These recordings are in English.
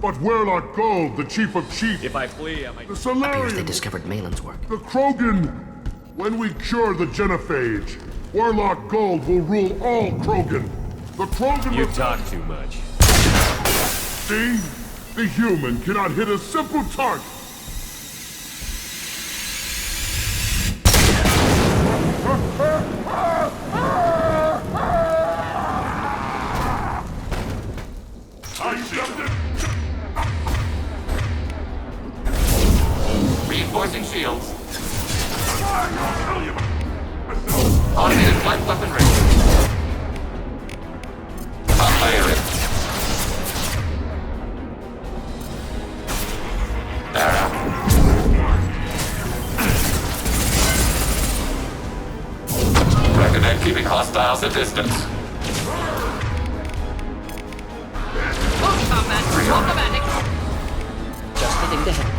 But Warlock Gold, the chief of chiefs... If I flee, I might... The Solarian... Appears they discovered Malin's work. The Krogan... When we cure the Genophage, Warlock Gold will rule all Krogan. The Krogan... You talk too much. See? The human cannot hit a simple target. Reinforcing shields. Automated flight weaponry. Firing. Arrow. Recommend keeping hostiles at distance. Automatic. Just hitting the head.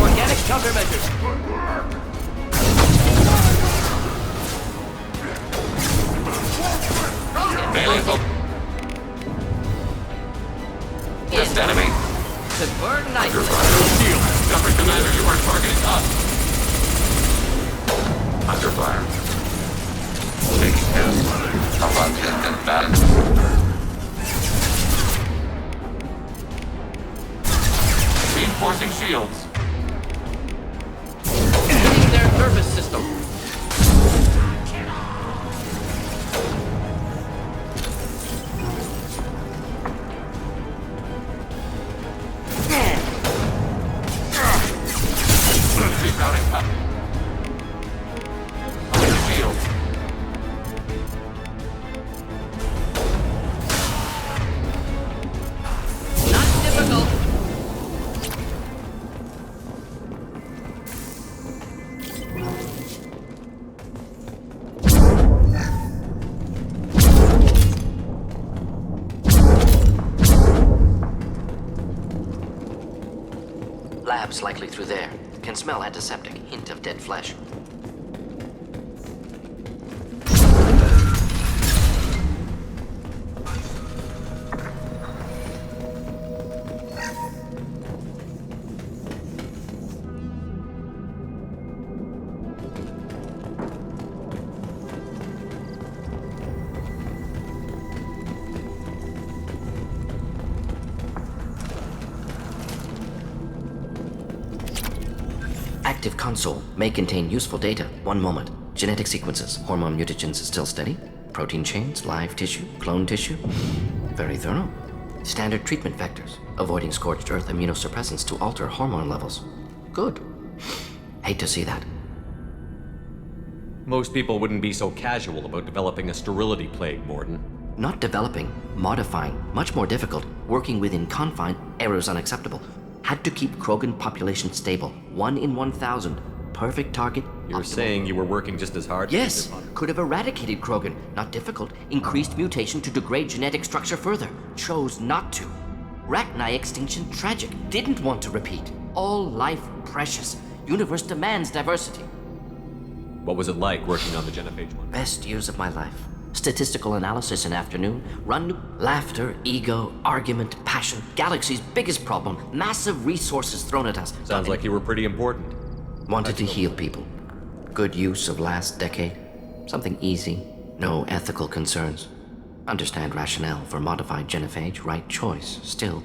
Organic countermeasures. Test enemy. Could burn nicely. Shield. Government commander, you are targeting us. Under fire. Taking him. Abundant and back. Reinforcing shields. Hitting their nervous system. Rerouting up. Shields. Not difficult. Labs likely through there. Can smell antiseptic. Hint of dead flesh. Active console may contain useful data. One moment. Genetic sequences. Hormone mutagens still steady. Protein chains, live tissue, clone tissue. Very thorough. Standard treatment vectors. Avoiding scorched earth immunosuppressants to alter hormone levels. Good. Hate to see that. Most people wouldn't be so casual about developing a sterility plague, Morden. Not developing, modifying, much more difficult. Working within confine, errors unacceptable. Had to keep Krogan population stable. 1 in 1,000. Perfect target. You're optimal. saying you were working just as hard? Yes, could have eradicated Krogan. Not difficult. Increased mutation to degrade genetic structure further. Chose not to. Rachni extinction tragic. Didn't want to repeat. All life precious. Universe demands diversity. What was it like working on the Genophage one? Best years of my life. Statistical analysis in afternoon, laughter, ego, argument, passion, galaxy's biggest problem, massive resources thrown at us. Sounds like you were pretty important. Wanted to heal people. Good use of last decade. Something easy, no ethical concerns. Understand rationale for modified genophage, right choice, still.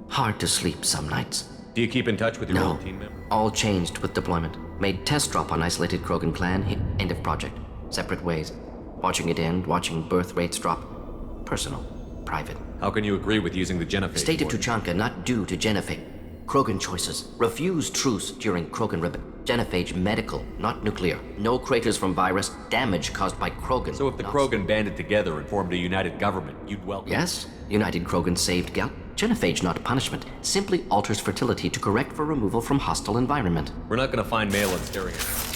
Hard to sleep some nights. Do you keep in touch with your No, old team member? all changed with deployment. Made test drop on isolated Krogan clan, hit end of project. Separate ways. Watching it end, watching birth rates drop. Personal. Private. How can you agree with using the Genophage? State of Morden? Tuchanka not due to genophage. Krogan choices. Refused truce during Krogan rebellion. Genophage medical, not nuclear. No craters from virus. Damage caused by Krogan. So if the not- Krogan banded together and formed a united government, you'd welcome Yes, United Krogan saved Gal. Genophage not punishment. Simply alters fertility to correct for removal from hostile environment. We're not gonna find Malin staring at us.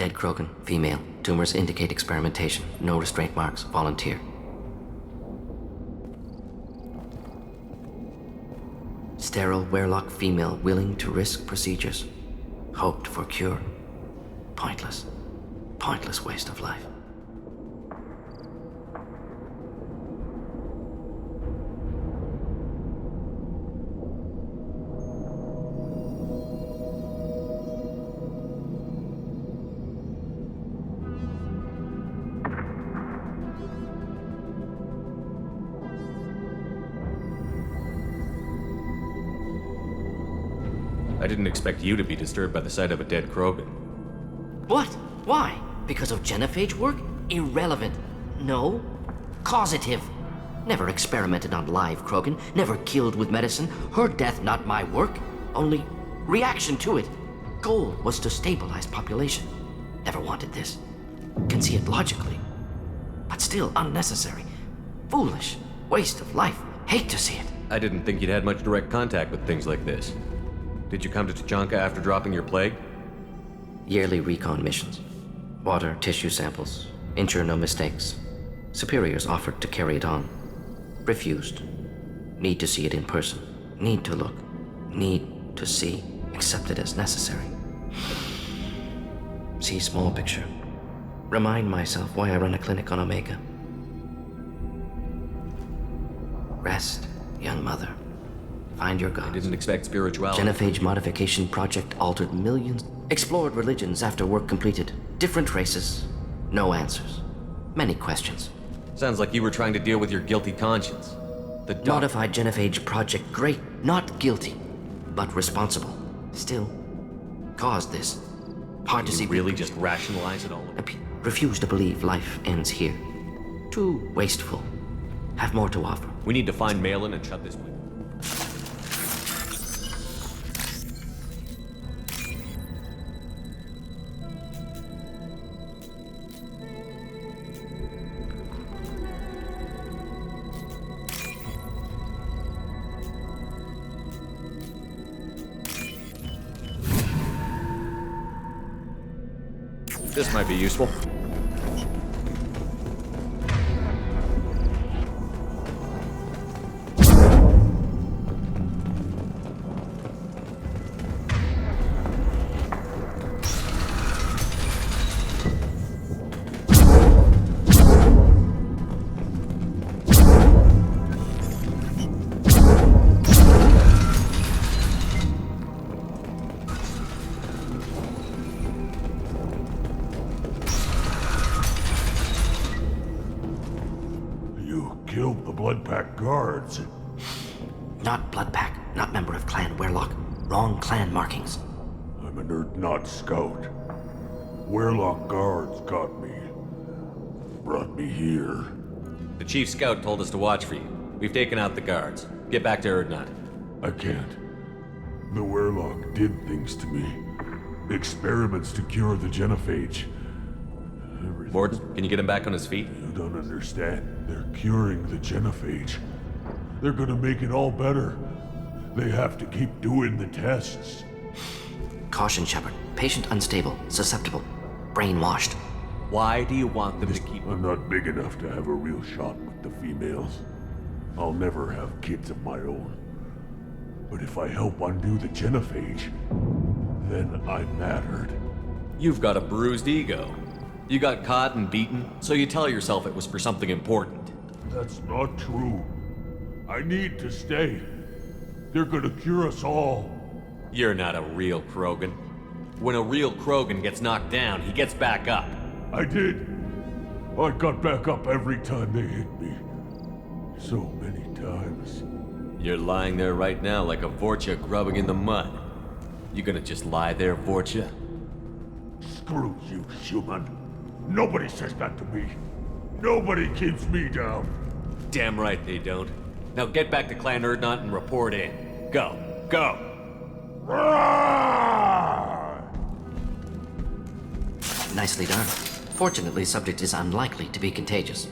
Dead Krogan, female. Tumors indicate experimentation. No restraint marks. Volunteer. Sterile Werelock female willing to risk procedures. Hoped for cure. Pointless. Pointless waste of life. I didn't expect you to be disturbed by the sight of a dead Krogan. What? Why? Because of genophage work? Irrelevant. No. Causative. Never experimented on live Krogan. Never killed with medicine. Her death, not my work. Only reaction to it. Goal was to stabilize population. Never wanted this. Can see it logically. But still unnecessary. Foolish. Waste of life. Hate to see it. I didn't think you'd had much direct contact with things like this. Did you come to Tuchanka after dropping your plague? Yearly recon missions. Water, tissue samples. Ensure no mistakes. Superiors offered to carry it on. Refused. Need to see it in person. Need to look. Need to see. Accepted as necessary. See small picture. Remind myself why I run a clinic on Omega. Rest, young mother. Find your gods. I didn't expect spirituality. Genophage modification project altered millions. Explored religions after work completed. Different races. No answers. Many questions. Sounds like you were trying to deal with your guilty conscience. The Modified genophage project, great. Not guilty, but responsible. Still, caused this. Hard to see. You really just rationalize it all? Refuse to believe life ends here. Too wasteful. Have more to offer. We need to find Malin and shut this window. This might be useful. Killed the Blood Pack guards. Not Blood Pack, not member of Clan Werelock. Wrong clan markings. I'm a nerd, not scout. Werelock guards got me. Brought me here. The chief scout told us to watch for you. We've taken out the guards. Get back to Erdnot. I can't. The Werelock did things to me. Experiments to cure the genophage. Everything. Morden, can you get him back on his feet? You don't understand. They're curing the genophage. They're gonna make it all better. They have to keep doing the tests. Caution, Shepard. Patient unstable, susceptible, brainwashed. Why do you want them to keep... I'm not big enough to have a real shot with the females. I'll never have kids of my own. But if I help undo the genophage, then I'm mattered. You've got a bruised ego. You got caught and beaten, so you tell yourself it was for something important. That's not true. I need to stay. They're gonna cure us all. You're not a real Krogan. When a real Krogan gets knocked down, he gets back up. I did. I got back up every time they hit me. So many times. You're lying there right now like a Vorcha grubbing in the mud. You gonna just lie there, Vorcha? Screw you, human. Nobody says that to me. Nobody keeps me down. Damn right they don't. Now get back to Clan Erdnot and report in. Go. Go! Nicely done. Fortunately, subject is unlikely to be contagious.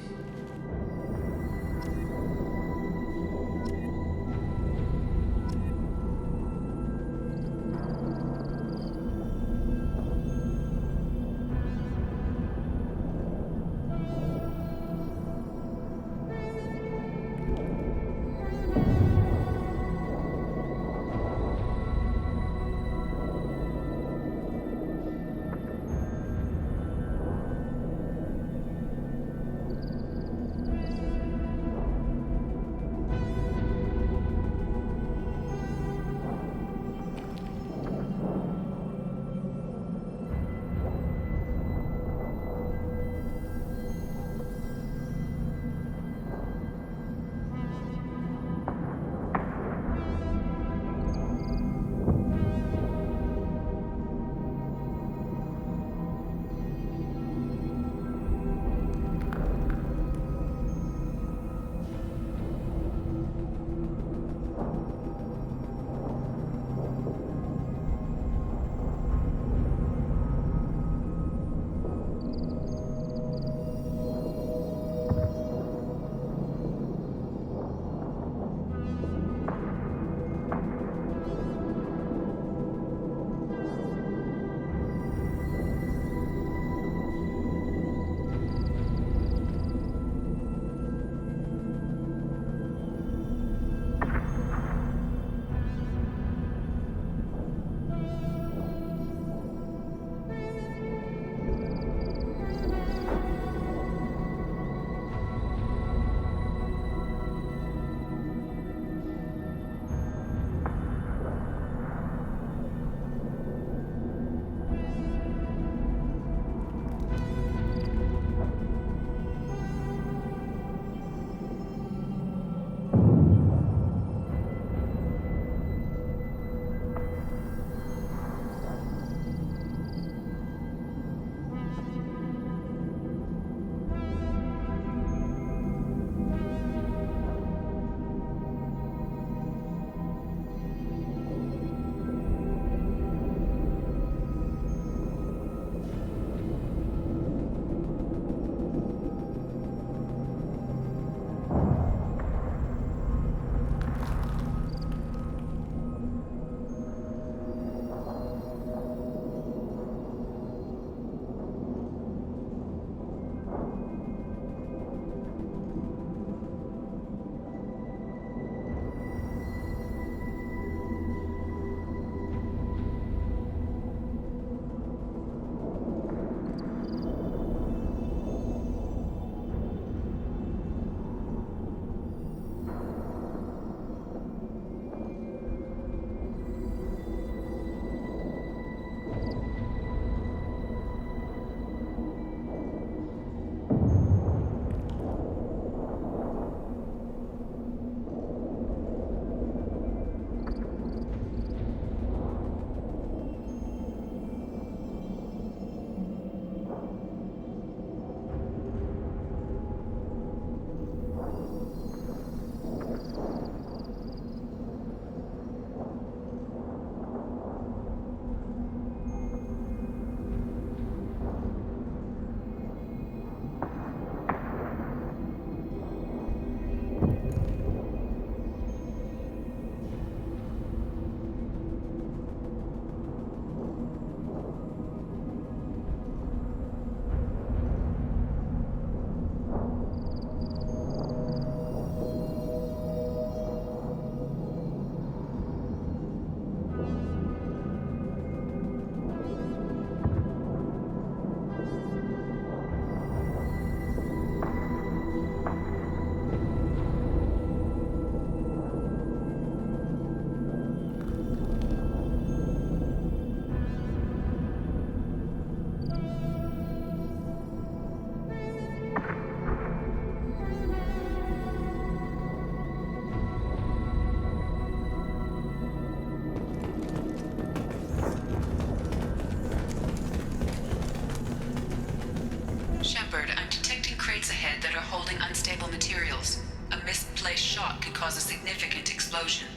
targets ahead that are holding unstable materials. A misplaced shot could cause a significant explosion.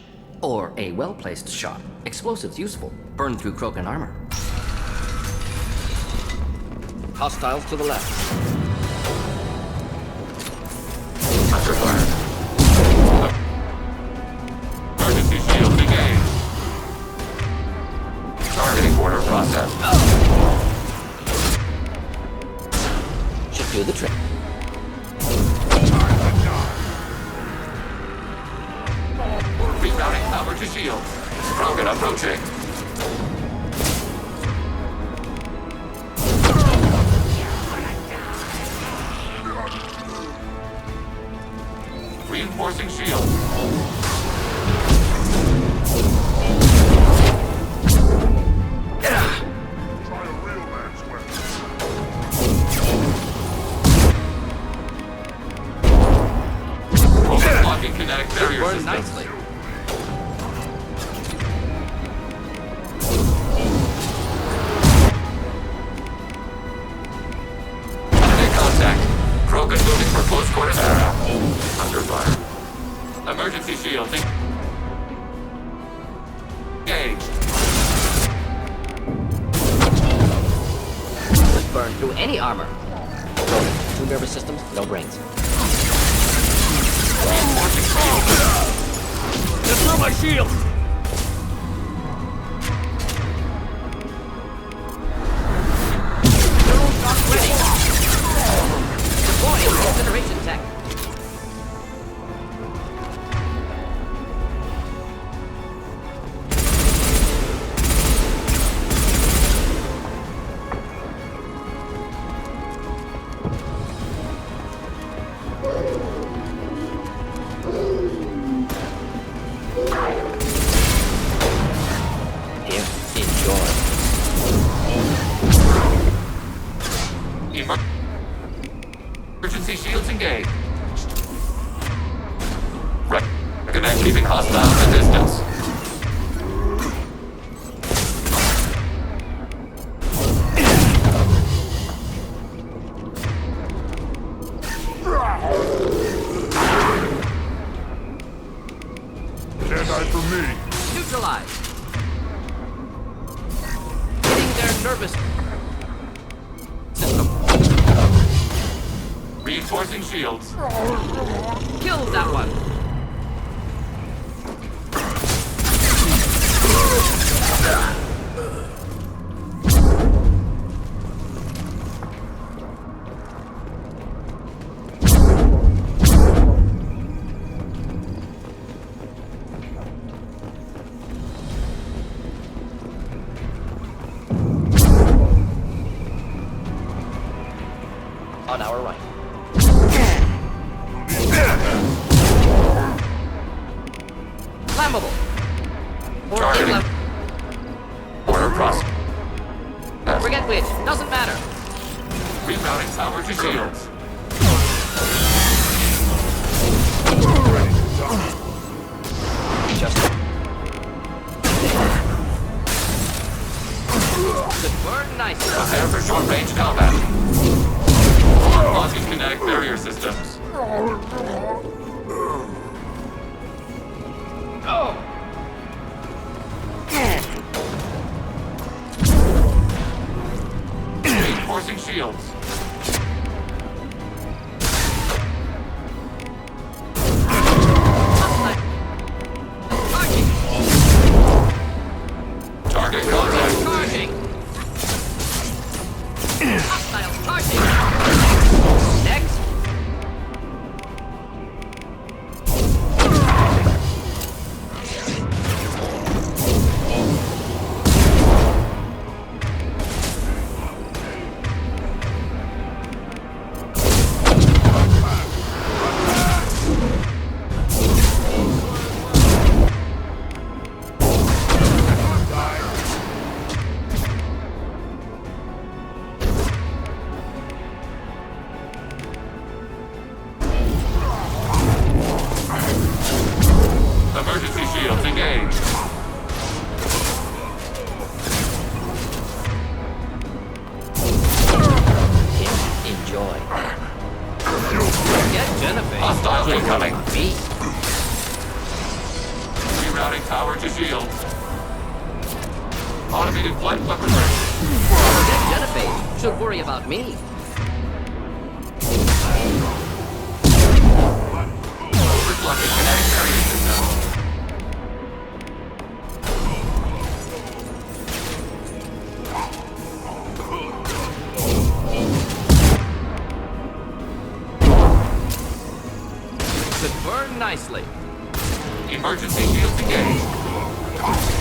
Or a well-placed shot. Explosives useful. Burn through Krogan armor. Hostiles to the left. Under fire. Emergency shields engaged. Targeting border process. Should do the trick. Rerouting power to shields. Krogan approaching. Reinforcing shields. Blocking kinetic barrier Burn systems. nicely. Enemy contact. Krogan moving for close quarters area. Under fire. Emergency shields engaged. Just burn through any armor. Krogan, 2 nervous systems, no brains. Reinforcing shields. Just through my shield! Neural shock ready. Deploying incineration tech. Here, enjoy. Emergency shields engaged. Recommend keeping hostiles at distance. Jedi for me. Neutralize. Hitting their nervous system. Reinforcing shields. Killed that one. On our right. Flammable. Or Targeting. inflammable. Border process. Forget which. Doesn't matter. Rerouting power to shields. Just. Could burn nicely. Prepare for short-range combat. Blocking kinetic barrier systems. Reinforcing shields. Charging. Target contact. Charging. Hostile charging. Next. incoming. Me? Rerouting power to shield. Automated flight weaponry. Genophage should worry about me. Overclocking kinetic barrier system. Should burn nicely. Emergency shields engaged.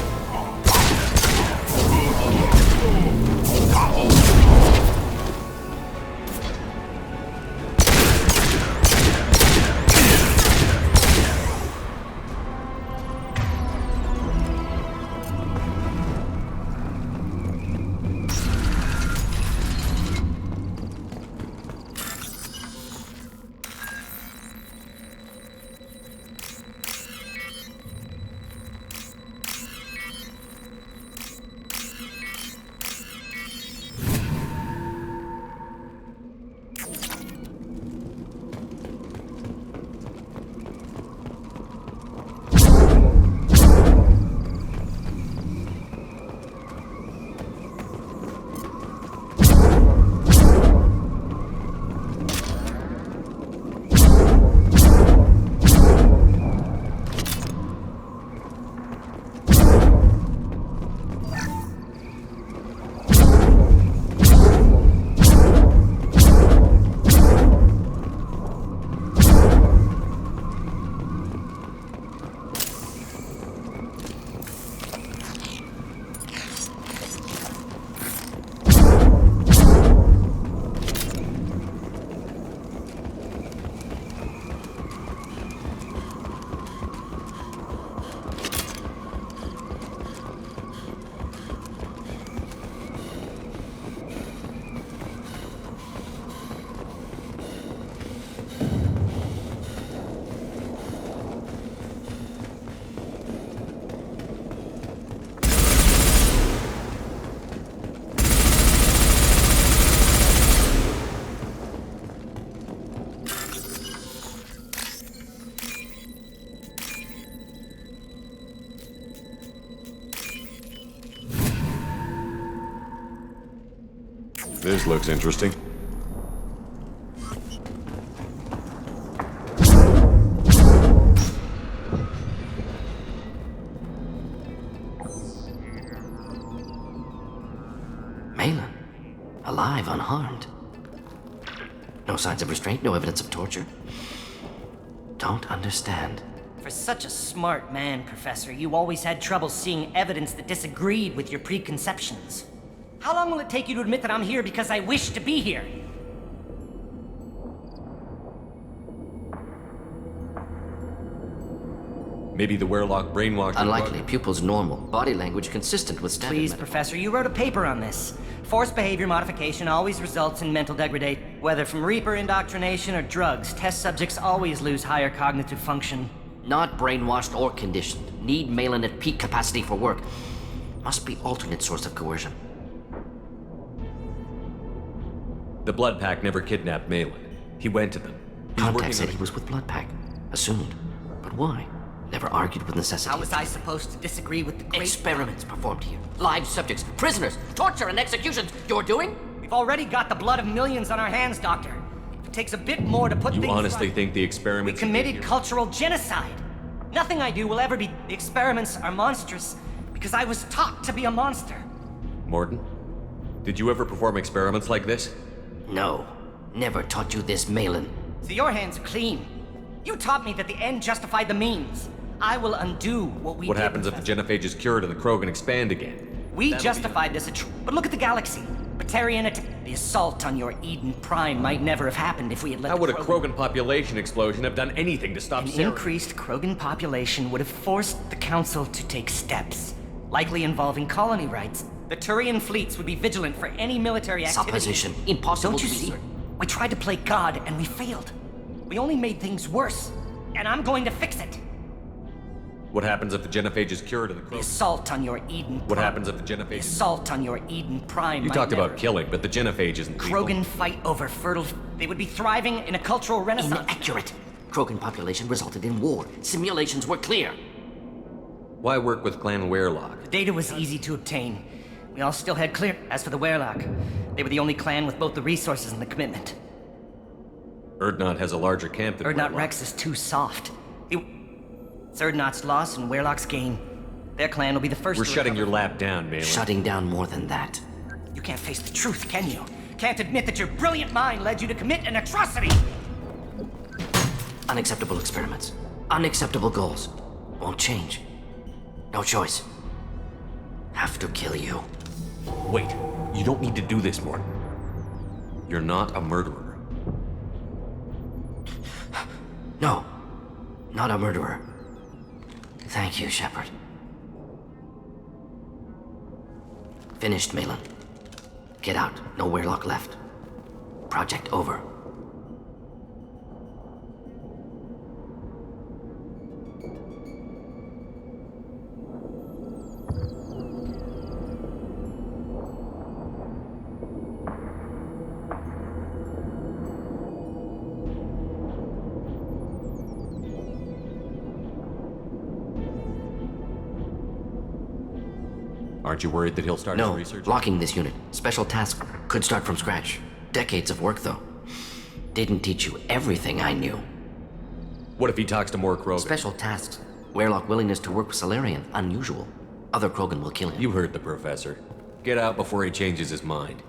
This looks interesting. ME2LE, alive, unharmed. No signs of restraint, no evidence of torture. Don't understand. For such a smart man, Professor, you always had trouble seeing evidence that disagreed with your preconceptions. How long will it take you to admit that I'm here because I wish to be here? Maybe the Werelock brainwashed. Unlikely. Pupils normal. Body language consistent with standard Please, medical. Professor, you wrote a paper on this. Forced behavior modification always results in mental degradation. Whether from Reaper indoctrination or drugs, test subjects always lose higher cognitive function. Not brainwashed or conditioned. Need ME2LE at peak capacity for work. Must be alternate source of coercion. The Blood Pack never kidnapped ME2LE. He went to them. He's Contact working said on he was with Blood Pack. Assumed. But why? Never argued with necessity. How was I supposed to disagree with the great... Experiments performed here. Live subjects, prisoners, torture and executions. You're doing? We've already got the blood of millions on our hands, Doctor. It takes a bit more to put You things honestly right. think the We experiments... committed cultural genocide. Nothing I do will ever be... The experiments are monstrous because I was taught to be a monster. Morton, did you ever perform experiments like this? No. Never taught you this, ME2LE. So your hands are clean. You taught me that the end justified the means. I will undo what we What did. happens if the genophage is cured and the Krogan expand again? We That'll justified this, but look at the galaxy. Batarian The assault on your Eden Prime might never have happened if we had let How the would a Krogan population explosion have done anything to stop An Sarah? increased Krogan population would have forced the Council to take steps, likely involving colony rights. The Turian fleets would be vigilant for any military activity. Supposition. Impossible Don't you to be see? certain. We tried to play God and we failed. We only made things worse, and I'm going to fix it. What happens if the genophage is cured and the The Krogan... assault on your Eden Prime. What happens if the The genophage is... assault on your Eden Prime. You might talked never- about killing, but the genophage isn't lethal. Krogan fight over fertile. They would be thriving in a cultural renaissance. Inaccurate. Krogan population resulted in war. Simulations were clear. Why work with Clan Weirlock? The data was easy to obtain. We all still had clear. As for the Weirlock, they were the only clan with both the resources and the commitment. Urdnot has a larger camp than Urdnot Weirlock. Rex is too soft. It's Urdnot's loss and Weirlock's gain. Their clan will be the first We're to shutting recover. your lab down, Malin. Shutting down more than that. You can't face the truth, can you? Can't admit that your brilliant mind led you to commit an atrocity! Unacceptable experiments. Unacceptable goals. Won't change. No choice. Have to kill you. Wait, you don't need to do this, Morton. You're not a murderer. No. Not a murderer. Thank you, Shepard. Finished, Malin. Get out. No Weirlock left. Project over. Aren't you worried that he'll start No, his research? locking this unit. Special task. Could start from scratch. Decades of work, though. Didn't teach you everything I knew. What if he talks to more Krogan? Special tasks. Weirlock willingness to work with Salarian. Unusual. Other Krogan will kill him. You heard the professor. Get out before he changes his mind.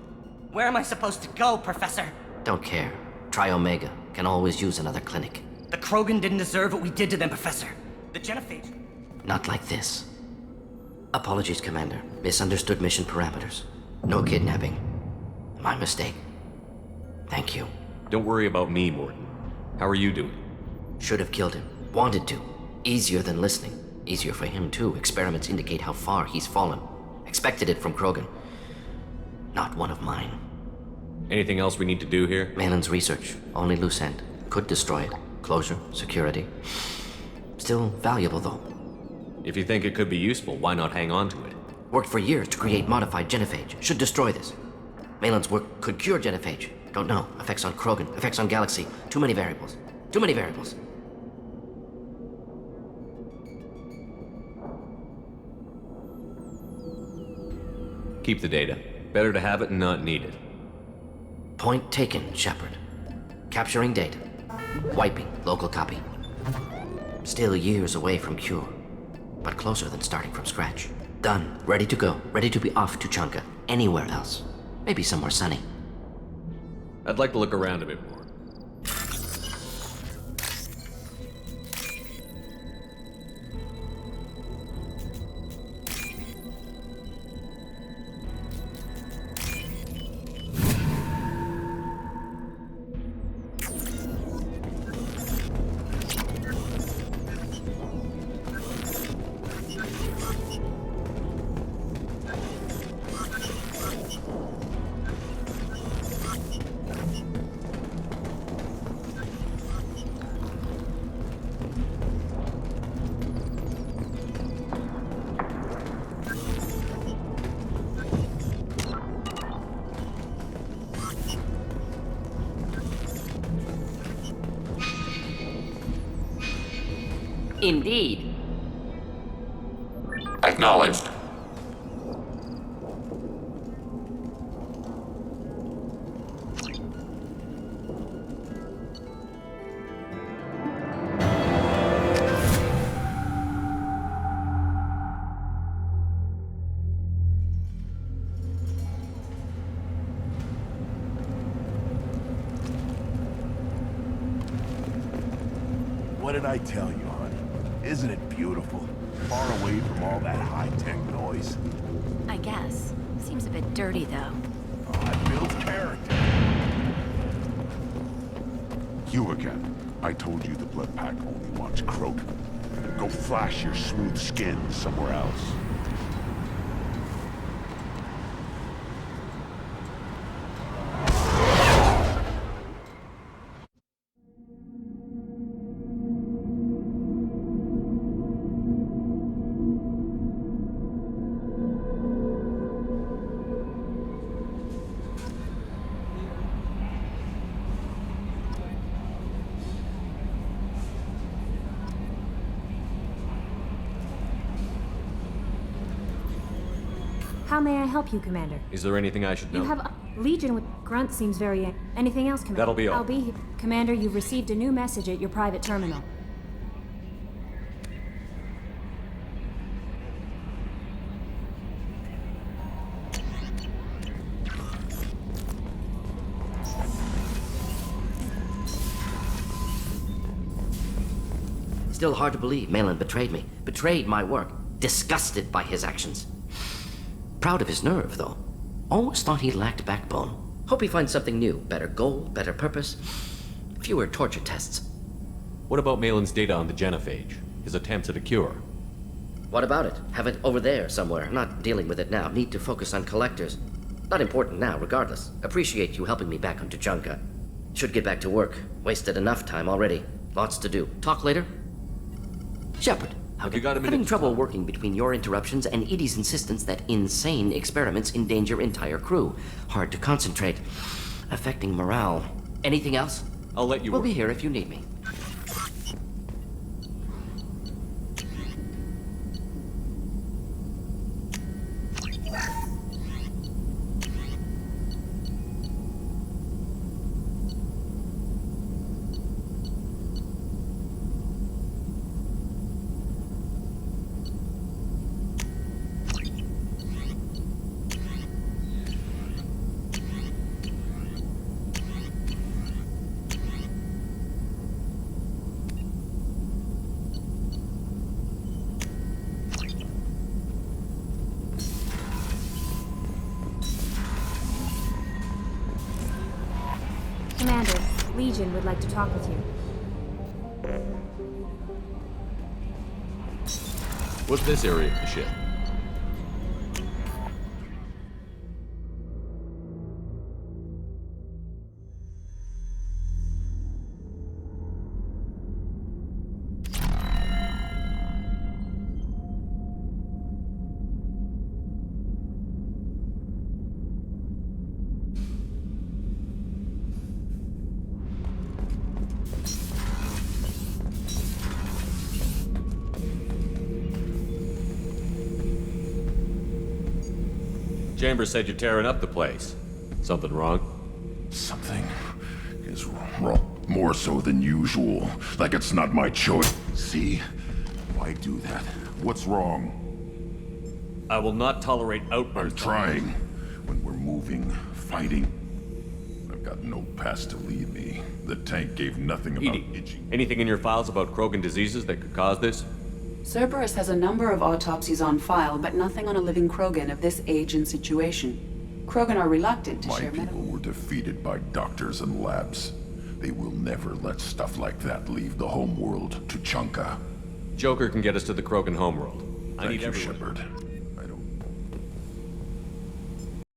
Where am I supposed to go, Professor? Don't care. Try Omega. Can always use another clinic. The Krogan didn't deserve what we did to them, Professor. The Genophage... Not like this. Apologies, Commander. Misunderstood mission parameters. No kidnapping. My mistake. Thank you. Don't worry about me, Morton. How are you doing? Should have killed him. Wanted to. Easier than listening. Easier for him, too. Experiments indicate how far he's fallen. Expected it from Krogan. Not one of mine. Anything else we need to do here? Malin's research. Only loose end. Could destroy it. Closure. Security. Still valuable, though. If you think it could be useful, why not hang on to it? Worked for years to create modified genophage. Should destroy this. Malin's work could cure genophage. Don't know. Effects on Krogan. Effects on Galaxy. Too many variables. Too many variables. Keep the data. Better to have it and not need it. Point taken, Shepard. Capturing data. Wiping local copy. Still years away from cure, but closer than starting from scratch. Done. Ready to go. Ready to be off Tuchanka. Anywhere else. Maybe somewhere sunny. I'd like to look around a bit more. Indeed. Acknowledged. What did I tell you, honey? Isn't it beautiful? Far away from all that high-tech noise. I guess. Seems a bit dirty, though. Oh, it builds character. You again. I told you the blood pack only wants Krogan. Go flash your smooth skin somewhere else. How may I help you, Commander? Is there anything I should know? You have Legion with Grunt seems very... Anything else, Commander? That'll be all. I'll be here. Commander, you've received a new message at your private terminal. Still hard to believe Malin betrayed me. Betrayed my work. Disgusted by his actions. Proud of his nerve, though. Always thought he lacked backbone. Hope he finds something new. Better goal, better purpose. Fewer torture tests. What about Malin's data on the genophage? His attempts at a cure? What about it? Have it over there somewhere. Not dealing with it now. Need to focus on collectors. Not important now, regardless. Appreciate you helping me back on Tuchanka. Should get back to work. Wasted enough time already. Lots to do. Talk later? Shepard, Have you got a minute? having trouble working between your interruptions and Edie's insistence that insane experiments endanger entire crew. Hard to concentrate. Affecting morale. Anything else? I'll let you We'll work. be here if you need me. Commander, Legion would like to talk with you. What's this area of the ship? Chambers said you're tearing up the place. Something wrong? Something is wrong. More so than usual. Like it's not my choice. See? Why do that? What's wrong? I will not tolerate I'm outbursts. trying. When we're moving, fighting. I've got no past to lead me. The tank gave nothing about Edie, itching. anything in your files about Krogan diseases that could cause this? Cerberus has a number of autopsies on file, but nothing on a living Krogan of this age and situation. Krogan are reluctant to My share people medical... were defeated by doctors and labs. They will never let stuff like that leave the homeworld, Tuchanka. Joker can get us to the Krogan homeworld. I Thank need you, everyone. Shepard.